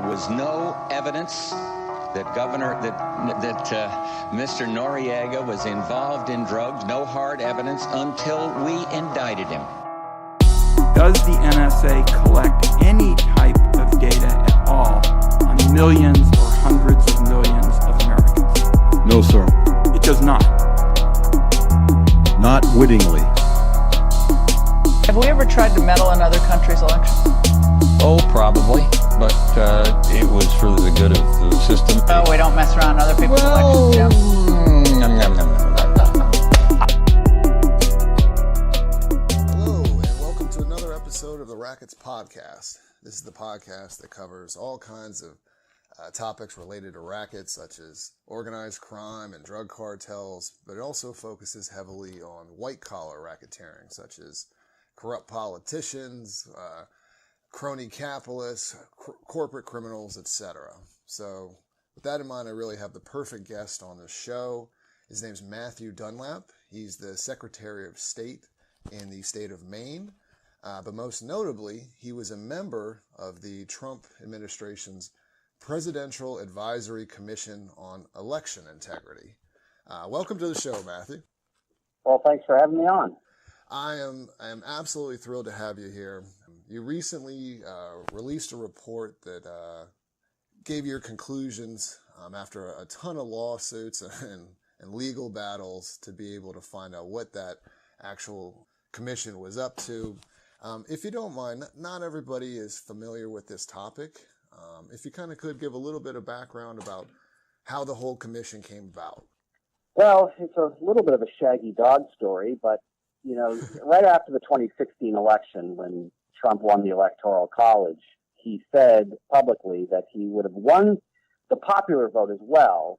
There was no evidence that Mr. Noriega was involved in drugs, no hard evidence until we indicted him. Does the NSA collect any type of data at all on millions or hundreds of millions of Americans? No, sir. It does not. Not wittingly. Have we ever tried to meddle in other countries' elections? Oh, probably, but it was for the good of the system. Oh, we don't mess around in other people's elections, Jim? Hello, and welcome to another episode of the Rackets podcast. This is the podcast that covers all kinds of topics related to rackets, such as organized crime and drug cartels, but it also focuses heavily on white-collar racketeering, such as corrupt politicians, crony capitalists, corporate criminals, etc. So with that in mind, I really have the perfect guest on this show. His name's Matthew Dunlap. He's the Secretary of State in the state of Maine. But most notably, he was a member of the Trump administration's Presidential Advisory Commission on Election Integrity. Welcome to the show, Matthew. Well, thanks for having me on. I am absolutely thrilled to have you here. You recently released a report that gave your conclusions after a ton of lawsuits and legal battles to be able to find out what that actual commission was up to. If you don't mind, not everybody is familiar with this topic. If you kind of could give a little bit of background about how the whole commission came about. Well, it's a little bit of a shaggy dog story, but you know, right after the 2016 election, when Trump won the Electoral College, he said publicly that he would have won the popular vote as well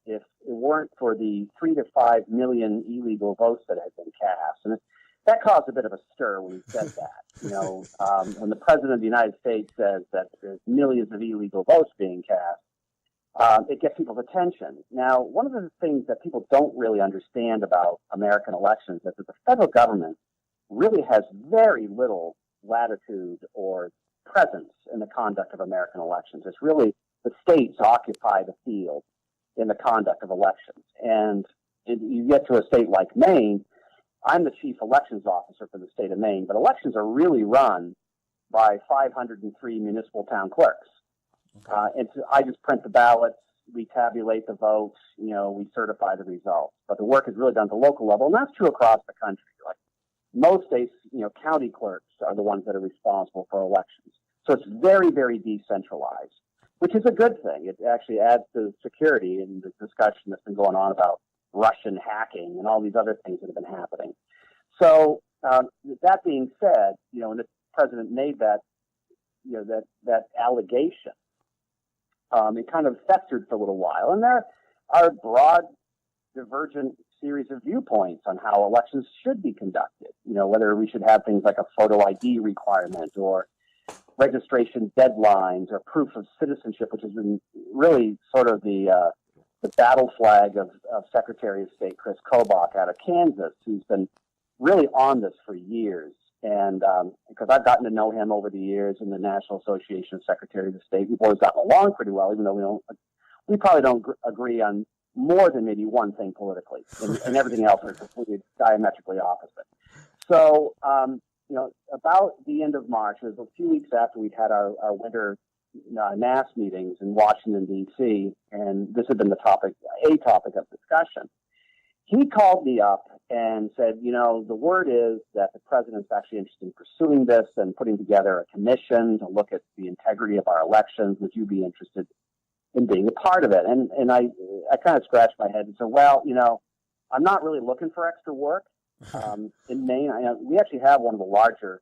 if it weren't for the 3 to 5 million illegal votes that had been cast. And that caused a bit of a stir when he said that. You know, when the President of the United States says that there's millions of illegal votes being cast, it gets people's attention. Now, one of the things that people don't really understand about American elections is that the federal government really has very little latitude or presence in the conduct of American elections. It's really the states occupy the field in the conduct of elections. And you get to a state like Maine, I'm the chief elections officer for the state of Maine, but elections are really run by 503 municipal town clerks. And so I just print the ballots, we tabulate the votes, you know, we certify the results. But the work is really done at the local level, and that's true across the country. Like most states, you know, county clerks are the ones that are responsible for elections. So it's very, very decentralized, which is a good thing. It actually adds to security in the discussion that's been going on about Russian hacking and all these other things that have been happening. So that being said, you know, when the president made that, you know, that allegation, it kind of festered for a little while. And there are broad, divergent series of viewpoints on how elections should be conducted. You know, whether we should have things like a photo ID requirement or registration deadlines or proof of citizenship, which has been really sort of the battle flag of Secretary of State Chris Kobach out of Kansas, who's been really on this for years. And because I've gotten to know him over the years in the National Association of Secretaries of State, we've always gotten along pretty well, even though we probably don't agree on more than maybe one thing politically, and everything else is completely diametrically opposite. So, you know, about the end of March, it was a few weeks after we'd had our winter NAS meetings in Washington, D.C., and this had been a topic of discussion. He called me up and said, you know, the word is that the president's actually interested in pursuing this and putting together a commission to look at the integrity of our elections. Would you be interested in being a part of it? And I kind of scratched my head and said, well, you know, I'm not really looking for extra work. In Maine, we actually have one of the larger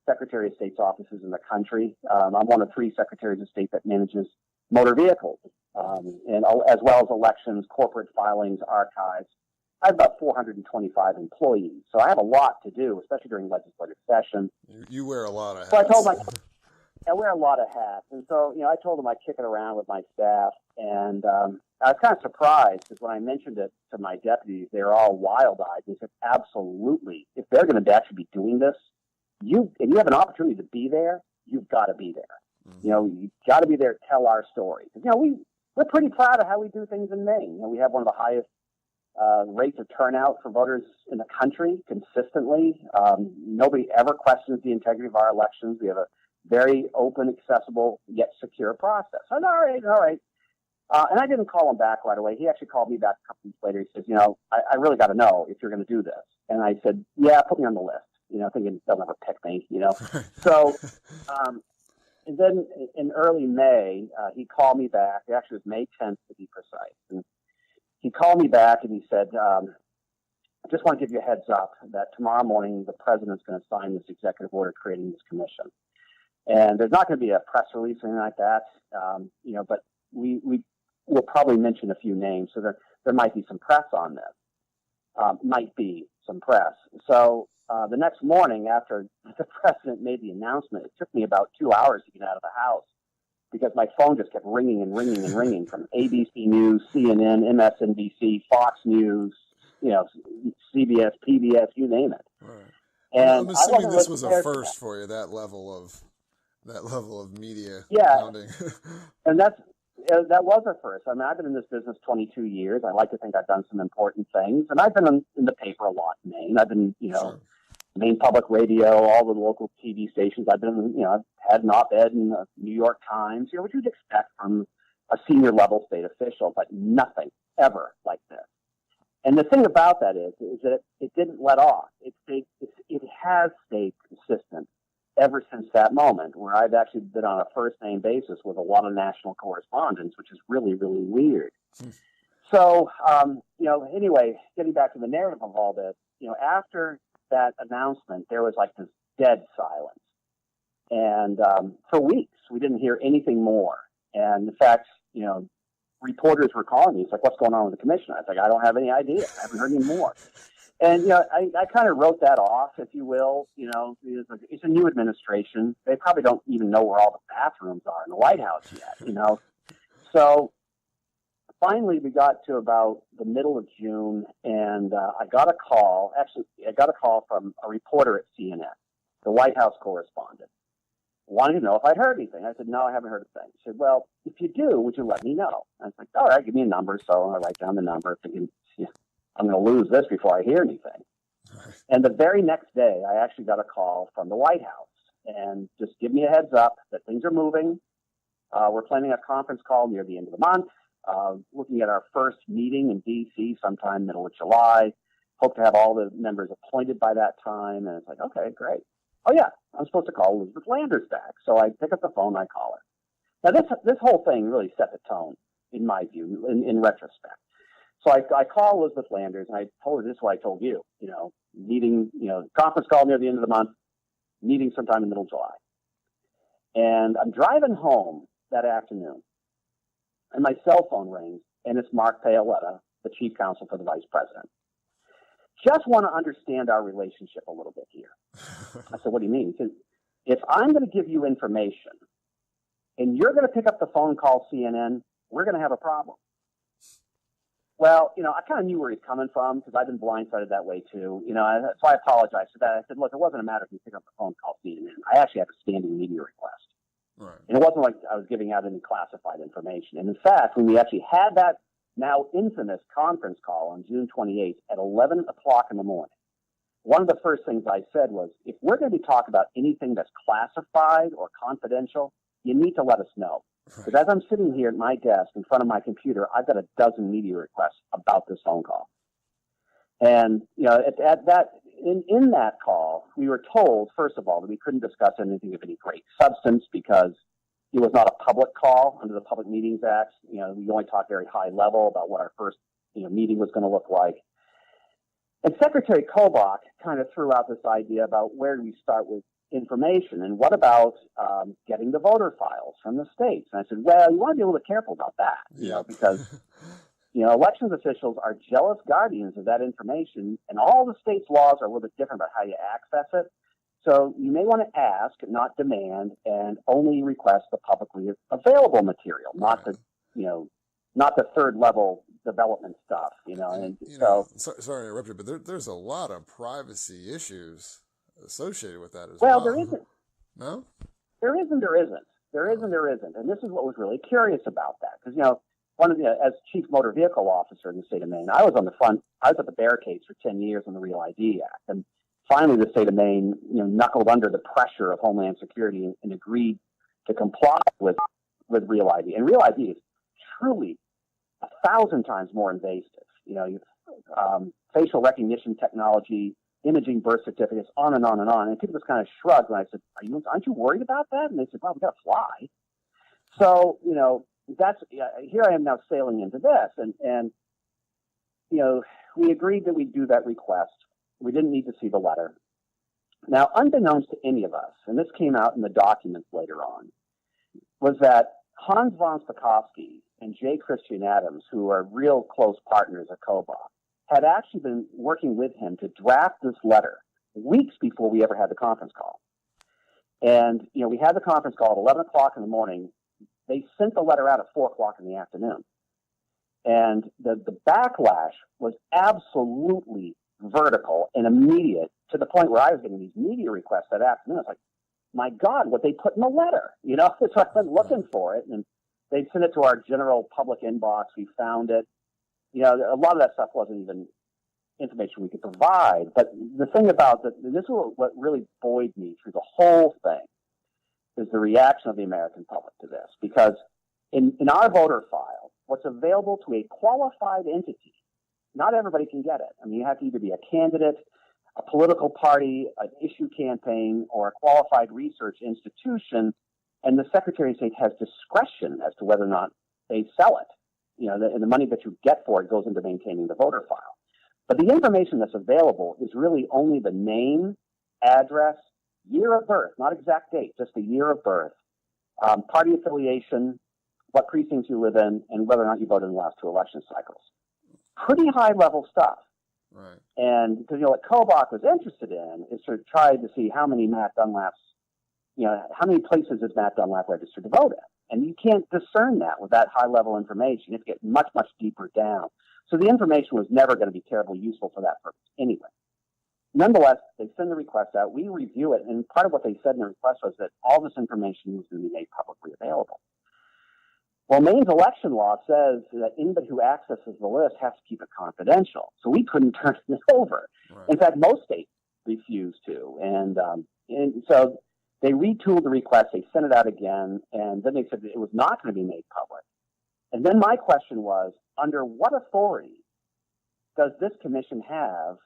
Secretary of State's offices in the country. I'm one of 3 Secretaries of State that manages motor vehicles, and as well as elections, corporate filings, archives. I have about 425 employees, so I have a lot to do, especially during legislative session. You wear a lot of hats. So I told I wear a lot of hats, and so, you know, I told them I'd kick it around with my staff, and I was kind of surprised because when I mentioned it to my deputies, they were all wild-eyed. They said, absolutely, if they're going to actually be doing this, and you have an opportunity to be there, you've got to be there. You know, you got to be there to tell our story. You know, we're pretty proud of how we do things in Maine. You know, we have one of the highest rates of turnout for voters in the country consistently. Nobody ever questions the integrity of our elections. We have a very open, accessible, yet secure process. I said, all right. And I didn't call him back right away. He actually called me back a couple weeks later. He says, you know, I really got to know if you're going to do this. And I said, yeah, put me on the list, you know, thinking they'll never pick me, you know. So, and then in early May, he called me back. It actually was May 10th to be precise. And he called me back and he said, I just want to give you a heads up that tomorrow morning the president's going to sign this executive order creating this commission. And there's not going to be a press release or anything like that, you know, but we will probably mention a few names. So there might be some press on this, might be some press. So the next morning after the president made the announcement, it took me about 2 hours to get out of the house because my phone just kept ringing and ringing and ringing from ABC News, CNN, MSNBC, Fox News, you know, CBS, PBS, you name it. Right. And I'm assuming this was a first for you, that level of media pounding. And that was a first. I mean, I've been in this business 22 years. I like to think I've done some important things, and I've been in the paper a lot in Maine. I've been, you know, Sure. Maine Public Radio, all the local TV stations. I've been, you know, I've had an op-ed in the New York Times, you know, what you'd expect from a senior level state official, but nothing ever like this. And the thing about that is that it didn't let off. It has stayed consistent ever since that moment, where I've actually been on a first-name basis with a lot of national correspondence, which is really, really weird. So, you know, anyway, getting back to the narrative of all this, you know, after that announcement, there was like this dead silence. And for weeks, we didn't hear anything more. And in fact, you know, reporters were calling me. It's like, what's going on with the commission? I was like, I don't have any idea. I haven't heard any more. And, you know, I kind of wrote that off, if you will. You know, it's a new administration. They probably don't even know where all the bathrooms are in the White House yet, you know. So finally, we got to about the middle of June, and I got a call. Actually, I got a call from a reporter at CNN, the White House correspondent, wanting to know if I'd heard anything. I said, no, I haven't heard a thing. She said, well, if you do, would you let me know? I was like, all right, give me a number. So I write down the number, thinking, yeah, I'm going to lose this before I hear anything. Right. And the very next day, I actually got a call from the White House and just give me a heads up that things are moving. We're planning a conference call near the end of the month, looking at our first meeting in D.C. sometime middle of July. Hope to have all the members appointed by that time. And it's like, okay, great. Oh, yeah, I'm supposed to call Elizabeth Landers back. So I pick up the phone, I call her. Now, this whole thing really set the tone, in my view, in retrospect. So I call Elizabeth Landers, and I told her this is what I told you, you know, meeting, you know, conference call near the end of the month, meeting sometime in the middle of July. And I'm driving home that afternoon, and my cell phone rings, and it's Mark Paoletta, the chief counsel for the vice president. Just want to understand our relationship a little bit here. I said, what do you mean? He said, if I'm going to give you information and you're going to pick up the phone, call CNN, we're going to have a problem. Well, you know, I kind of knew where he's coming from because I've been blindsided that way too. You know, so I apologized for that. I said, look, it wasn't a matter of you pick up the phone, call CNN. I actually have a standing media request. Right. And it wasn't like I was giving out any classified information. And in fact, when we actually had that now infamous conference call on June 28th at 11 o'clock in the morning, one of the first things I said was, if we're going to be talking about anything that's classified or confidential, you need to let us know. Because as I'm sitting here at my desk in front of my computer, I've got a dozen media requests about this phone call. And, you know, in that call, we were told, first of all, that we couldn't discuss anything of any great substance because it was not a public call under the Public Meetings Act. You know, we only talked very high level about what our first, you know, meeting was going to look like. And Secretary Kobach kind of threw out this idea about where do we start with information and what about getting the voter files from the states? And I said, well, you want to be a little bit careful about that, you know, because, you know, elections officials are jealous guardians of that information, and all the states' laws are a little bit different about how you access it. So you may want to ask, not demand, and only request the publicly available material, not the, you know, not the third level development stuff, you know. And you know, sorry to interrupt you, but there's a lot of privacy issues associated with that as well. Well, there isn't. No? There isn't. There is and there isn't. And this is what was really curious about that. Because, as chief motor vehicle officer in the state of Maine, I was at the barricades for 10 years on the Real ID Act. And finally, the state of Maine, knuckled under the pressure of Homeland Security and agreed to comply with Real ID. And Real ID is truly 1,000 times more invasive. Facial recognition technology, imaging birth certificates, on and on and on. And people just kind of shrugged when I said, aren't you worried about that? And they said, well, we got to fly. So, that's here I am now sailing into this. And we agreed that we'd do that request. We didn't need to see the letter. Now, unbeknownst to any of us, and this came out in the documents later on, was that Hans von Spakovsky and J. Christian Adams, who are real close partners at Kobach, had actually been working with him to draft this letter weeks before we ever had the conference call. And, we had the conference call at 11 o'clock in the morning. They sent the letter out at 4 o'clock in the afternoon. And the backlash was absolutely vertical and immediate, to the point where I was getting these media requests that afternoon. It's like, my God, what they put in the letter, So I've been looking for it, and they sent it to our general public inbox. We found it. A lot of that stuff wasn't even information we could provide. But the thing about this is what really buoyed me through the whole thing, is the reaction of the American public to this. Because in our voter file, what's available to a qualified entity, not everybody can get it. I mean, you have to either be a candidate, a political party, an issue campaign, or a qualified research institution, and the Secretary of State has discretion as to whether or not they sell it. And the money that you get for it goes into maintaining the voter file. But the information that's available is really only the name, address, year of birth, not exact date, just the year of birth, party affiliation, what precincts you live in, and whether or not you voted in the last 2 election cycles. Pretty high-level stuff. Right. And because, what Kobach was interested in is to try to see how many Matt Dunlaps, how many places is Matt Dunlap registered to vote in. And you can't discern that with that high-level information. You have to get much, much deeper down. So the information was never going to be terribly useful for that purpose anyway. Nonetheless, they send the request out. We review it. And part of what they said in the request was that all this information was going to be made publicly available. Well, Maine's election law says that anybody who accesses the list has to keep it confidential. So we couldn't turn it over. Right. In fact, most states refused to. And so they retooled the request. They sent it out again. And then they said that it was not going to be made public. And then my question was, under what authority does this commission have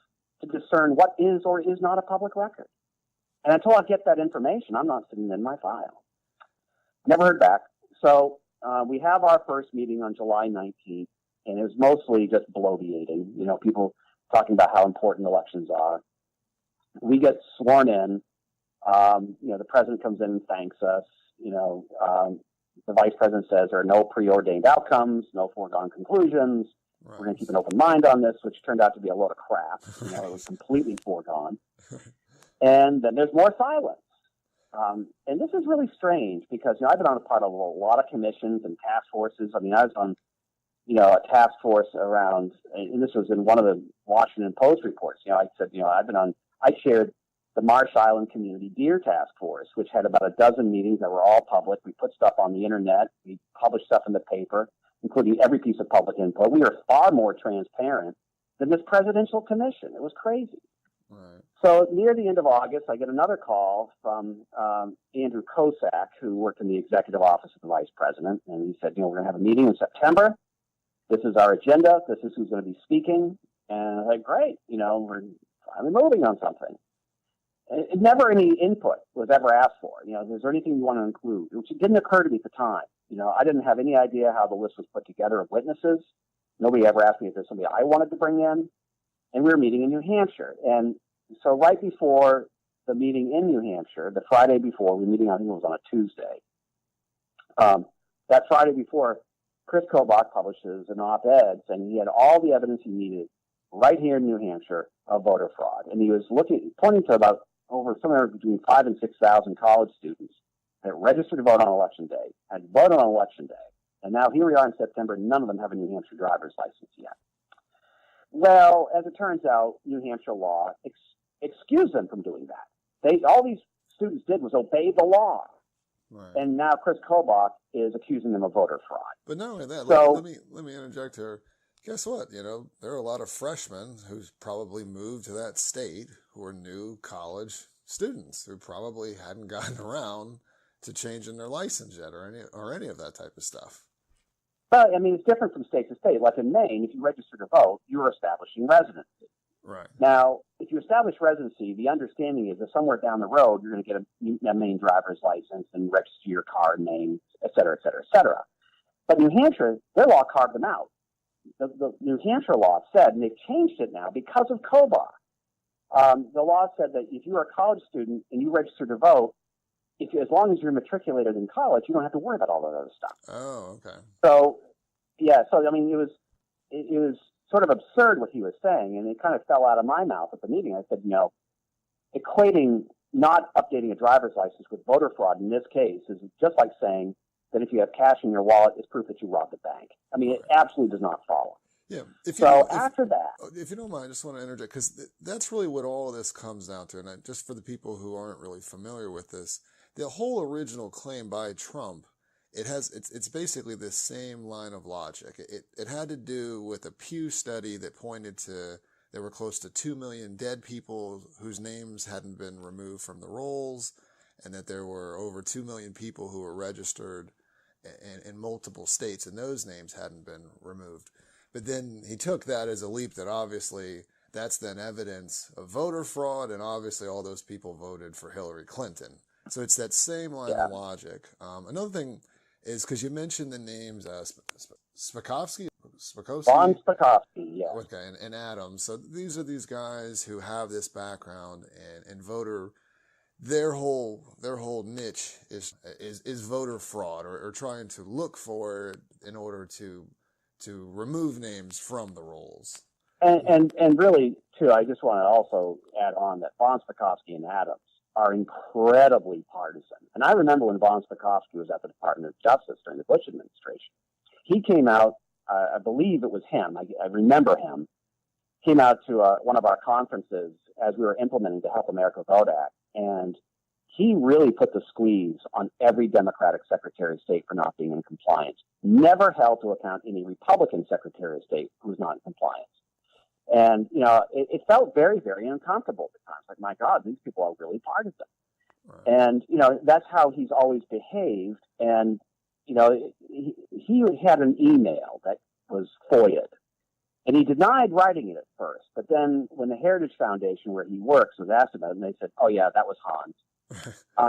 to discern what is or is not a public record? And until I get that information, I'm not sitting in my file. Never heard back. So we have our first meeting on July 19th, and it was mostly just bloviating, people talking about how important elections are. We get sworn in. The president comes in and thanks us. The vice president says there are no preordained outcomes, no foregone conclusions. Right. We're going to keep an open mind on this, which turned out to be a load of crap. It was completely foregone. And then there's more silence. And this is really strange because, I've been on a part of a lot of commissions and task forces. I mean, I was on, a task force around, and this was in one of the Washington Post reports. I said, I chaired the Marsh Island Community Deer Task Force, which had about a dozen meetings that were all public. We put stuff on the internet. We published stuff in the paper, including every piece of public input. We were far more transparent than this presidential commission. It was crazy. Right. So near the end of August, I get another call from Andrew Kosak, who worked in the executive office of the vice president. And he said, we're going to have a meeting in September. This is our agenda. This is who's going to be speaking. And I was like, great, we're finally moving on something. Never any input was ever asked for. Is there anything you want to include? Which didn't occur to me at the time. I didn't have any idea how the list was put together of witnesses. Nobody ever asked me if there's somebody I wanted to bring in. And we were meeting in New Hampshire. And so right before the meeting in New Hampshire, the Friday before, we were meeting, I think it was on a Tuesday. That Friday before, Chris Kobach publishes an op-ed saying he had all the evidence he needed right here in New Hampshire of voter fraud. And he was pointing to about somewhere between 5,000 and 6,000 college students that registered to vote on election day, had voted on election day. And now here we are in September, none of them have a New Hampshire driver's license yet. Well, as it turns out, New Hampshire law excused them from doing that. All these students did was obey the law. Right. And now Chris Kobach is accusing them of voter fraud. But not only that, So, let me interject here. Guess what? You know, there are a lot of freshmen who probably moved to that state who are new college students who probably hadn't gotten around to changing their license yet or any of that type of stuff. but I mean, it's different from state to state. Like in Maine, if you register to vote, you're establishing residency. Right. Now, if you establish residency, the understanding is that somewhere down the road, you're going to get a Maine driver's license and register your car in Maine, et cetera, et cetera, et cetera. But New Hampshire, their law carved them out. The New Hampshire law said, and they've changed it now because of Kobach. The law said that if you're a college student and you register to vote, as long as you're matriculated in college, you don't have to worry about all that other stuff. Oh, okay. So, yeah, I mean, it was sort of absurd what he was saying, and it kind of fell out of my mouth at the meeting. I said, equating not updating a driver's license with voter fraud in this case is just like saying that if you have cash in your wallet, it's proof that you robbed a bank. I mean, it absolutely does not follow. Yeah. After that, if you don't mind, I just want to interject because that's really what all of this comes down to. And just for the people who aren't really familiar with this, the whole original claim by Trump, it's basically the same line of logic. It had to do with a Pew study that pointed to there were close to 2 million dead people whose names hadn't been removed from the rolls, and that there were over 2 million people who were registered in multiple states, and those names hadn't been removed. But then he took that as a leap that obviously that's then evidence of voter fraud, and obviously all those people voted for Hillary Clinton. So it's that same line of logic. Another thing is, because you mentioned the names Spakovsky? Von Spakovsky, yeah. Okay, and Adams. So these are these guys who have this background and voter. Their whole niche is voter fraud or trying to look for it in order to remove names from the rolls. And really, too, I just want to also add on that Von Spakovsky and Adams are incredibly partisan. And I remember when Von Spakovsky was at the Department of Justice during the Bush administration, he came out, I believe it was him, I remember him, came out to one of our conferences as we were implementing the Help America Vote Act, and he really put the squeeze on every Democratic Secretary of State for not being in compliance. Never held to account any Republican Secretary of State who was not in compliance. And, it felt very, very uncomfortable at times. Like, my God, these people are really partisan. Right. And, that's how he's always behaved. And, he had an email that was FOIA'd. And he denied writing it at first. But then when the Heritage Foundation, where he works, was asked about it, and they said, oh, yeah, that was Hans.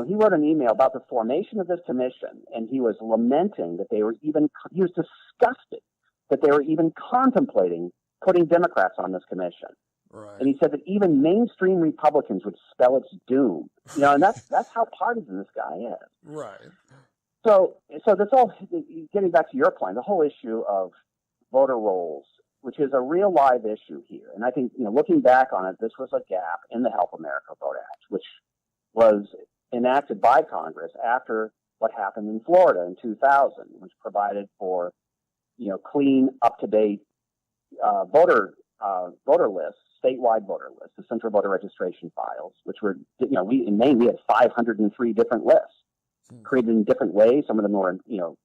He wrote an email about the formation of this commission, and he was lamenting that he was disgusted that they were even contemplating putting Democrats on this commission. Right. And he said that even mainstream Republicans would spell its doom. And that's how partisan this guy is. Right. So that's all, getting back to your point, the whole issue of voter rolls, which is a real live issue here. And I think, looking back on it, this was a gap in the Help America Vote Act, which was enacted by Congress after what happened in Florida in 2000, which provided for, clean, up-to-date voter lists, statewide voter lists, the central voter registration files, which were, in Maine, we had 503 different lists created in different ways. Some of them were,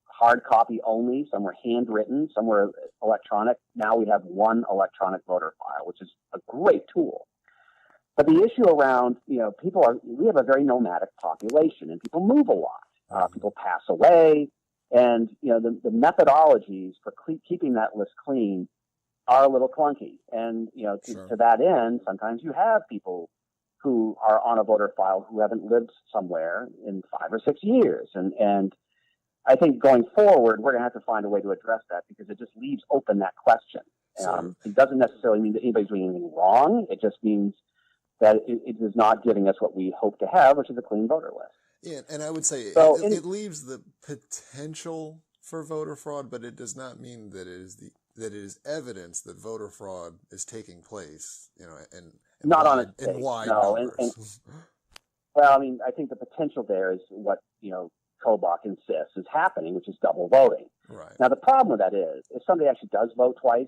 hard copy only. Some were handwritten. Some were electronic. Now we have one electronic voter file, which is a great tool. But the issue around, we have a very nomadic population and people move a lot. People pass away. And, the methodologies for keeping that list clean are a little clunky. And, to that end, sometimes you have people who are on a voter file who haven't lived somewhere in 5 or 6 years. And I think going forward, we're going to have to find a way to address that because it just leaves open that question. It doesn't necessarily mean that anybody's doing anything wrong. It just means that it is not giving us what we hope to have, which is a clean voter list. Yeah, and I would say it leaves the potential for voter fraud, but it does not mean that it is evidence that voter fraud is taking place, and not on its in wide numbers. Well, I mean, I think the potential there is what, Kobach insists is happening, which is double voting. Right. Now, the problem with that is if somebody actually does vote twice,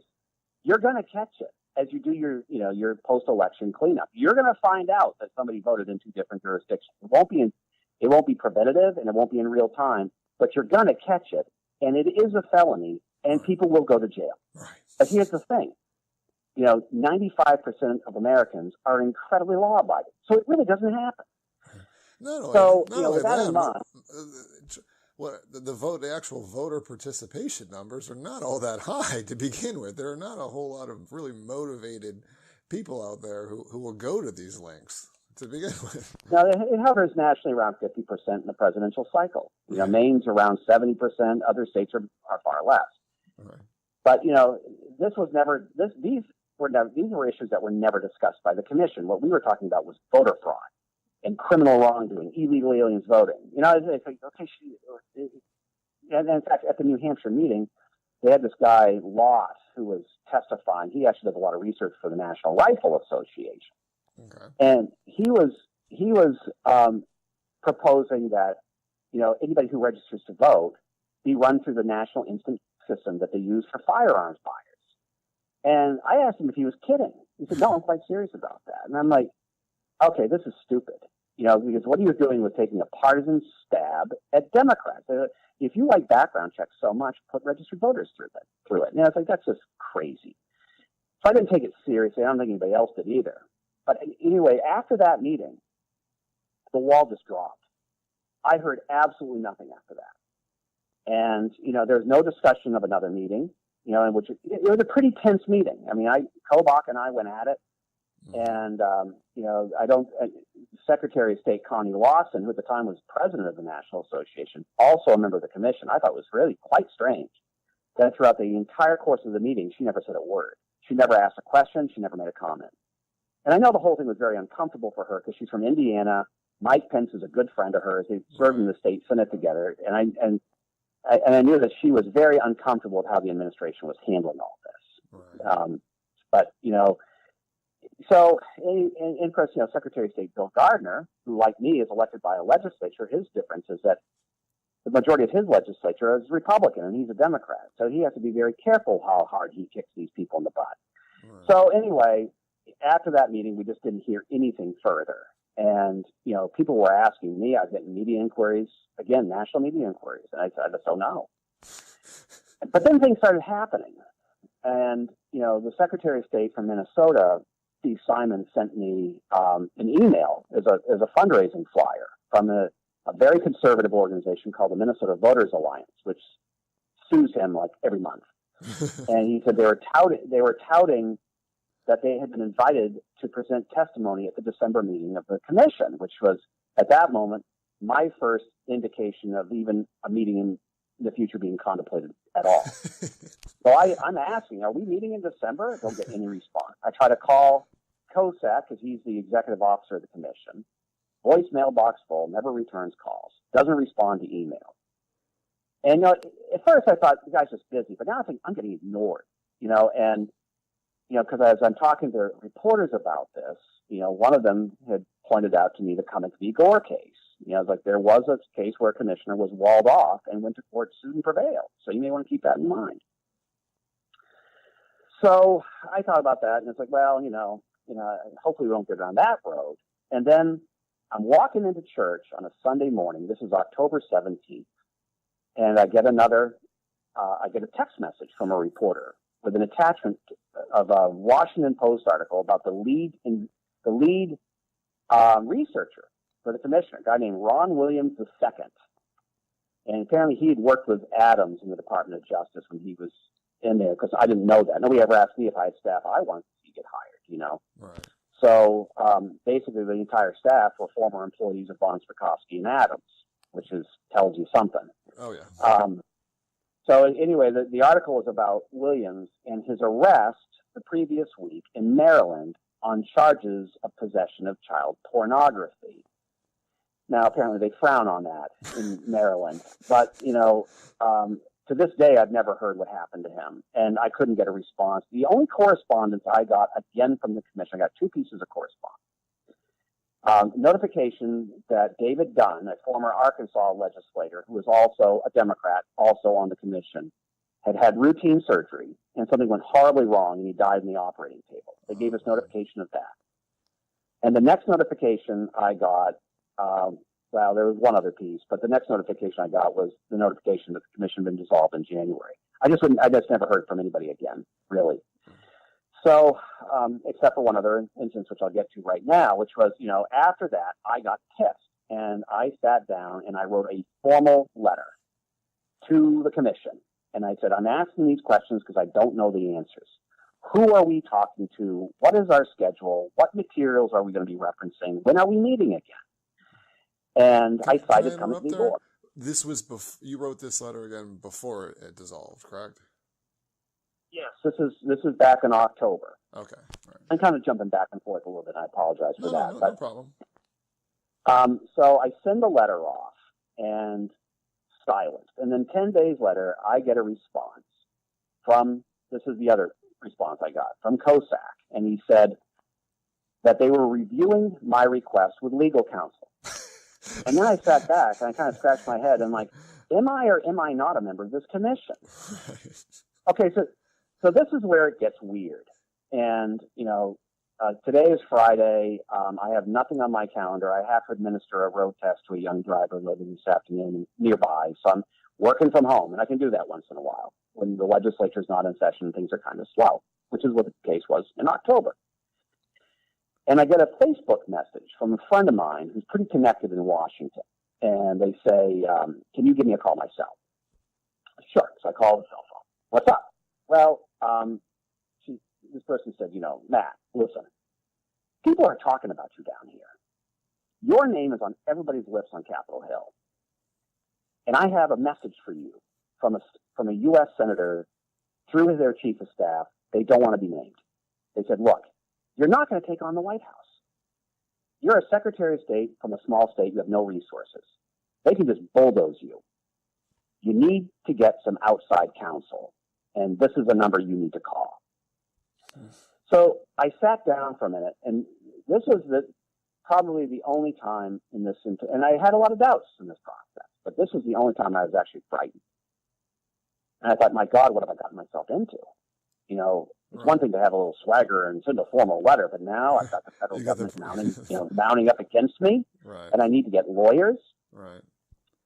you're going to catch it as you do your post-election cleanup. You're going to find out that somebody voted in 2 different jurisdictions. It won't be It won't be preventative and it won't be in real time, but you're going to catch it. And it is a felony and people will go to jail. Right. But here's the thing. 95% of Americans are incredibly law abiding. So it really doesn't happen. With that in mind, the actual voter participation numbers are not all that high to begin with. There are not a whole lot of really motivated people out there who will go to these links to begin with. Now, it hovers nationally around 50% in the presidential cycle. Maine's around 70%. Other states are far less. Right. But these were issues that were never discussed by the commission. What we were talking about was voter fraud and criminal wrongdoing, illegal aliens voting. It's like, okay, and in fact, at the New Hampshire meeting, they had this guy, Loss, who was testifying. He actually does a lot of research for the National Rifle Association. Okay. And he was proposing that, anybody who registers to vote be run through the national instant system that they use for firearms buyers. And I asked him if he was kidding. He said, no, I'm quite serious about that. And I'm like, okay, this is stupid. Because what he was doing was taking a partisan stab at Democrats. If you like background checks so much, put registered voters through it. And I was like, that's just crazy. So I didn't take it seriously. I don't think anybody else did either. But anyway, after that meeting, the wall just dropped. I heard absolutely nothing after that. And, there was no discussion of another meeting, in which it was a pretty tense meeting. I mean, Kobach and I went at it. And, Secretary of State Connie Lawson, who at the time was president of the National Association, also a member of the commission, I thought was really quite strange that throughout the entire course of the meeting, she never said a word. She never asked a question. She never made a comment. And I know the whole thing was very uncomfortable for her because she's from Indiana. Mike Pence is a good friend of hers. They served in the state Senate together. And I knew that she was very uncomfortable with how the administration was handling all this. Right. So, of course, Secretary of State Bill Gardner, who, like me, is elected by a legislature, his difference is that the majority of his legislature is Republican, and he's a Democrat. So he has to be very careful how hard he kicks these people in the butt. Right. So anyway, after that meeting, we just didn't hear anything further. And, people were asking me, I was getting media inquiries, again, national media inquiries, and I said, I don't know. But then things started happening. And, the Secretary of State from Minnesota, Steve Simon, sent me an email as a fundraising flyer from a very conservative organization called the Minnesota Voters Alliance, which sues him like every month. And he said they were touting that they had been invited to present testimony at the December meeting of the commission, which was at that moment my first indication of even a meeting in the future being contemplated at all. So I'm asking, are we meeting in December? I don't get any response. I try to call Kosak because he's the executive officer of the commission. Voicemail box full, never returns calls, doesn't respond to email. And at first I thought the guy's just busy, but now I think I'm getting ignored. Because as I'm talking to reporters about this, one of them had pointed out to me the Cummings v. Gore case. It's like there was a case where a commissioner was walled off and went to court, sued, and prevailed. So you may want to keep that in mind. So I thought about that, and it's like, well, hopefully we won't get down that road. And then I'm walking into church on a Sunday morning. This is October 17th, and I get a text message from a reporter with an attachment of a Washington Post article about the lead researcher for the commissioner, a guy named Ron Williams II. And apparently he had worked with Adams in the Department of Justice when he was in there, because I didn't know that. Nobody ever asked me if I had staff I wanted to see get hired, Right. So basically the entire staff were former employees of Von Spakovsky and Adams, which tells you something. Oh, yeah. So anyway, the article was about Williams and his arrest the previous week in Maryland on charges of possession of child pornography. Now, apparently they frown on that in Maryland. But, to this day, I've never heard what happened to him, and I couldn't get a response. The only correspondence I got, again, from the commission, I got two pieces of correspondence. Notification that David Dunn, a former Arkansas legislator who was also a Democrat, also on the commission, had routine surgery, and something went horribly wrong, and he died in the operating table. They gave us notification of that. And the next notification I got, well, there was one other piece, but the next notification I got was the notification that the commission had been dissolved in January. I just never heard from anybody again, really. So, except for one other instance, which I'll get to right now, which was, after that, I got pissed, and I sat down and I wrote a formal letter to the commission. And I said, I'm asking these questions because I don't know the answers. Who are we talking to? What is our schedule? What materials are we going to be referencing? When are we meeting again? And I cited company board. This was you wrote this letter again before it dissolved, correct? Yes, this is back in October. Okay, right. I'm kind of jumping back and forth a little bit. I apologize for that. No problem. So I send the letter off and silence. And then 10 days later, I get a response from, this is the other response I got, from COSAC. And he said that they were reviewing my request with legal counsel. And then I sat back and I kind of scratched my head and like, am I or am I not a member of this commission? Okay, so this is where it gets weird. And, today is Friday. I have nothing on my calendar. I have to administer a road test to a young driver living this afternoon nearby. So I'm working from home, and I can do that once in a while when the legislature is not in session and things are kind of slow, which is what the case was in October. And I get a Facebook message from a friend of mine who's pretty connected in Washington. And they say, can you give me a call myself? Sure. So I call the cell phone. What's up? Well, this person said, Matt, listen, people are talking about you down here. Your name is on everybody's lips on Capitol Hill. And I have a message for you from a U.S. senator through their chief of staff. They don't want to be named. They said, look, you're not going to take on the White House. You're a Secretary of State from a small state. You have no resources. They can just bulldoze you. You need to get some outside counsel. And this is a number you need to call. So I sat down for a minute, and this was probably the only time in this, and I had a lot of doubts in this process, but this was the only time I was actually frightened. And I thought, my God, what have I gotten myself into? It's one thing to have a little swagger and send a formal letter, but now I've got the federal government mounting up against me, right. And I need to get lawyers. Right.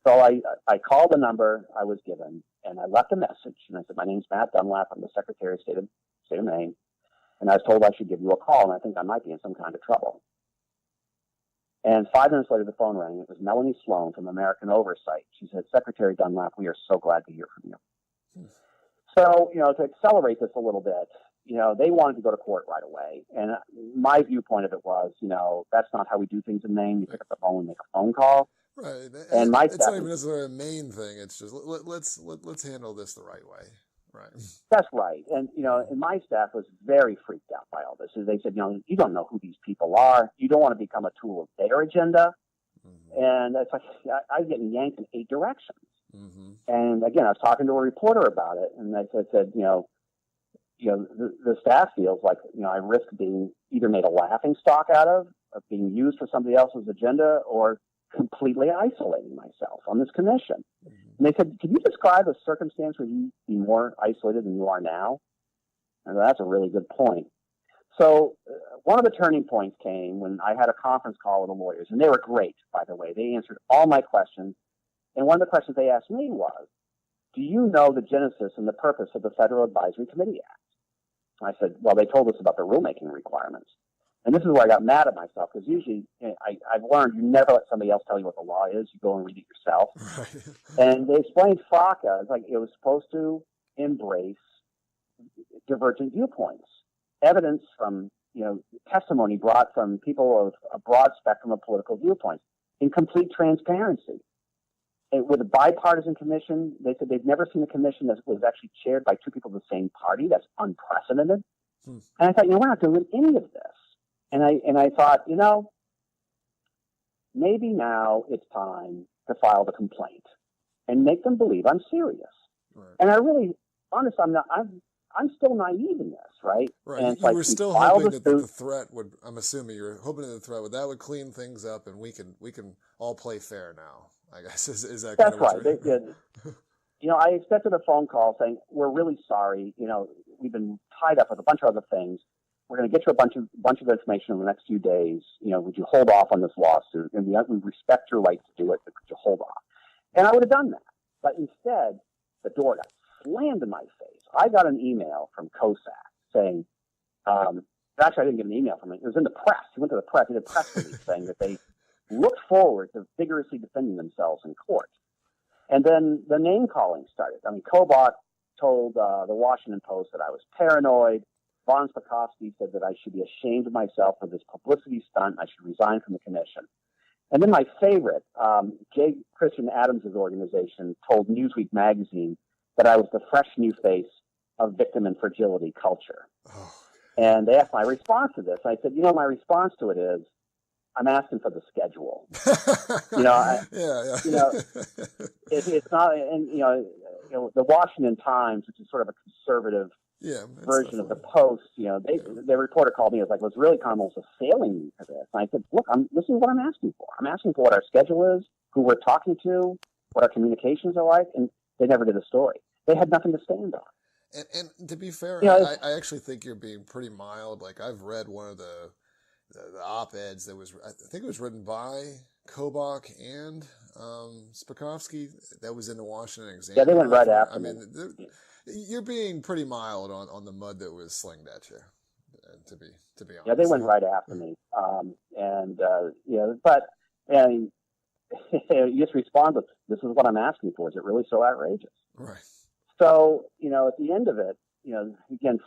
So I called the number I was given, and I left a message, and I said, my name's Matt Dunlap. I'm the Secretary of State of Maine. And I was told I should give you a call, and I think I might be in some kind of trouble. And 5 minutes later, the phone rang. It was Melanie Sloan from American Oversight. She said, Secretary Dunlap, we are so glad to hear from you. So, to accelerate this a little bit, they wanted to go to court right away. And my viewpoint of it was, that's not how we do things in Maine. You pick up the phone and make a phone call. Right. And it's not even necessarily a Maine thing. It's just, let's handle this the right way. Right. That's right. And, and my staff was very freaked out by all this. They said, you don't know who these people are. You don't want to become a tool of their agenda. Mm-hmm. And it's like, I was getting yanked in 8 directions. Mm-hmm. And again, I was talking to a reporter about it. And I said, the staff feels like, I risk being either made a laughing stock out of being used for somebody else's agenda, or completely isolating myself on this commission. Mm-hmm. And they said, can you describe a circumstance where you'd be more isolated than you are now? And that's a really good point. So one of the turning points came when I had a conference call with the lawyers, and they were great, by the way. They answered all my questions. And one of the questions they asked me was, do you know the genesis and the purpose of the Federal Advisory Committee Act? I said, well, they told us about the rulemaking requirements. And this is where I got mad at myself, because usually I've learned you never let somebody else tell you what the law is. You go and read it yourself. Right. And they explained FRACA. It's like it was supposed to embrace divergent viewpoints, evidence from, testimony brought from people of a broad spectrum of political viewpoints in complete transparency. And with a bipartisan commission, they said they've never seen a commission that was actually chaired by 2 people of the same party. That's unprecedented. And I thought, we're not doing any of this. And I thought, maybe now it's time to file the complaint and make them believe I'm serious. Right. And I really, honestly, I'm still naive in this, right? Right. And you were still hoping that the threat would, I'm assuming you were hoping that the threat would clean things up, and we can all play fair now, I guess. Is that That's kind of right. They did. I expected a phone call saying, we're really sorry. We've been tied up with a bunch of other things. we're going to get you a bunch of information in the next few days. Would you hold off on this lawsuit? And we respect your right to do it, but could you hold off? And I would have done that. But instead, the door got slammed in my face. I got an email from COSAC saying, actually, I didn't get an email from him. It was in the press. He went to the press. He did a press release saying that they looked forward to vigorously defending themselves in court. And then the name calling started. I mean, Kobach told the Washington Post that I was paranoid. Von Spakovsky said that I should be ashamed of myself for this publicity stunt. I should resign from the commission. And then my favorite, J. Christian Adams' organization, told Newsweek magazine that I was the fresh new face of victim and fragility culture. Oh. And they asked my response to this. I said, my response to it is, I'm asking for the schedule. It's not, and the Washington Times, which is sort of a conservative version of the Post, their reporter called me. Was really kind of almost assailing me for this. And I said, look, this is what I'm asking for. I'm asking for what our schedule is, who we're talking to, what our communications are like, and they never did a story. They had nothing to stand on. And to be fair, I actually think you're being pretty mild. I've read one of the op-eds that was, I think it was written by Kobach and Spakovsky, that was in the Washington Examiner. Yeah, they went right after me. You're being pretty mild on the mud that was slinged at you, to be honest. Yeah, they went right after me. You just respond with, this is what I'm asking for. Is it really so outrageous? Right. So, at the end of it, again,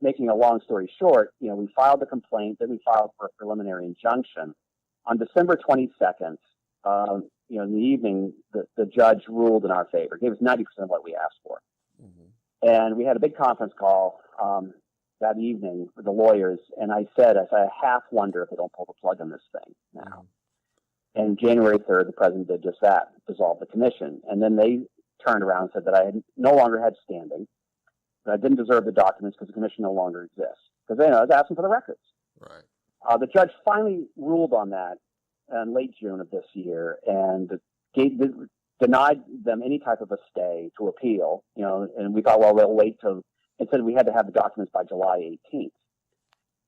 making a long story short, we filed the complaint, then we filed for a preliminary injunction. On December 22nd, in the evening, the judge ruled in our favor, gave us 90% of what we asked for. Mm-hmm. And we had a big conference call that evening with the lawyers, and I said, I half wonder if they don't pull the plug on this thing now. Mm-hmm. And January 3rd, the president did just that, dissolved the commission. And then they turned around and said that I no longer had standing, that I didn't deserve the documents because the commission no longer exists. Because I was asking for the records. Right. The judge finally ruled on that in late June of this year and denied them any type of a stay to appeal. And we thought, well, they'll wait till. It said we had to have the documents by July 18th,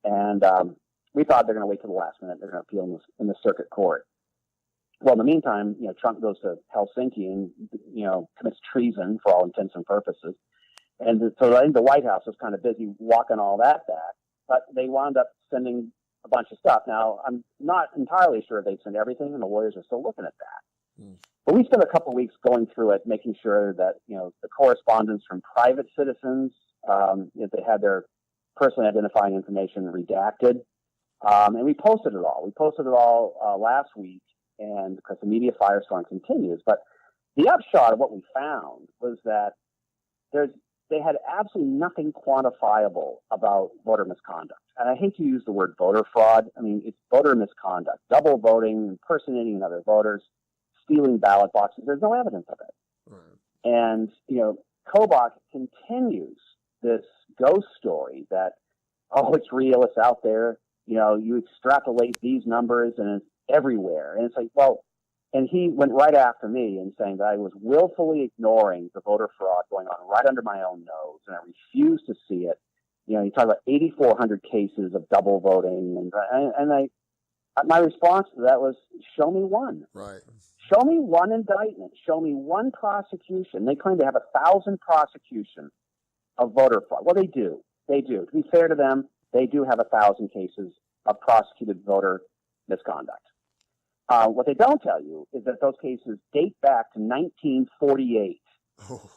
and we thought they're going to wait till the last minute. They're going to appeal in the circuit court. Well, in the meantime, Trump goes to Helsinki and commits treason for all intents and purposes. And so I think the White House was kind of busy walking all that back, but they wound up sending a bunch of stuff. Now, I'm not entirely sure if they sent everything, and the lawyers are still looking at that. Mm. But we spent a couple of weeks going through it, making sure that, the correspondence from private citizens, if they had their personally identifying information redacted, and we posted it all. We posted it all last week, and because the media firestorm continues. But the upshot of what we found was that they had absolutely nothing quantifiable about voter misconduct. And I hate to use the word voter fraud. I mean, it's voter misconduct, double voting, impersonating other voters, stealing ballot boxes. There's no evidence of it. Right. And, Kobach continues this ghost story that, it's real, it's out there. You extrapolate these numbers and it's everywhere. And it's like, well, and he went right after me and saying that I was willfully ignoring the voter fraud going on right under my own nose, and I refused to see it. You talk about 8,400 cases of double voting, and my response to that was, show me one. Right. Show me one indictment. Show me one prosecution. They claim to have 1,000 prosecutions of voter fraud. Well, they do. They do. To be fair to them, they do have 1,000 cases of prosecuted voter misconduct. What they don't tell you is that those cases date back to 1948. Oh.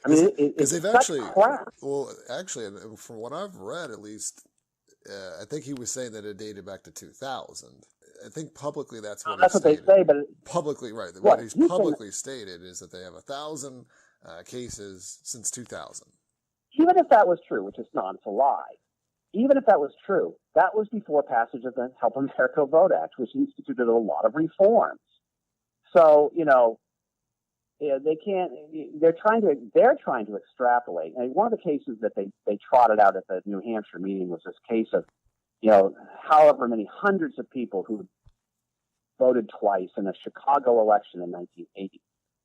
I mean, it's they've actually crap. Well, actually, from what I've read, at least, I think he was saying that it dated back to 2000. I think publicly that's what that's what they say, but publicly, right? What he's publicly stated is that they have 1,000 cases since 2000. Even if that was true, which is not, it's a lie. Even if that was true, that was before passage of the Help America Vote Act, which instituted a lot of reforms. So, they can't. They're trying to extrapolate. And one of the cases that they trotted out at the New Hampshire meeting was this case of, however many hundreds of people who voted twice in a Chicago election in 1980.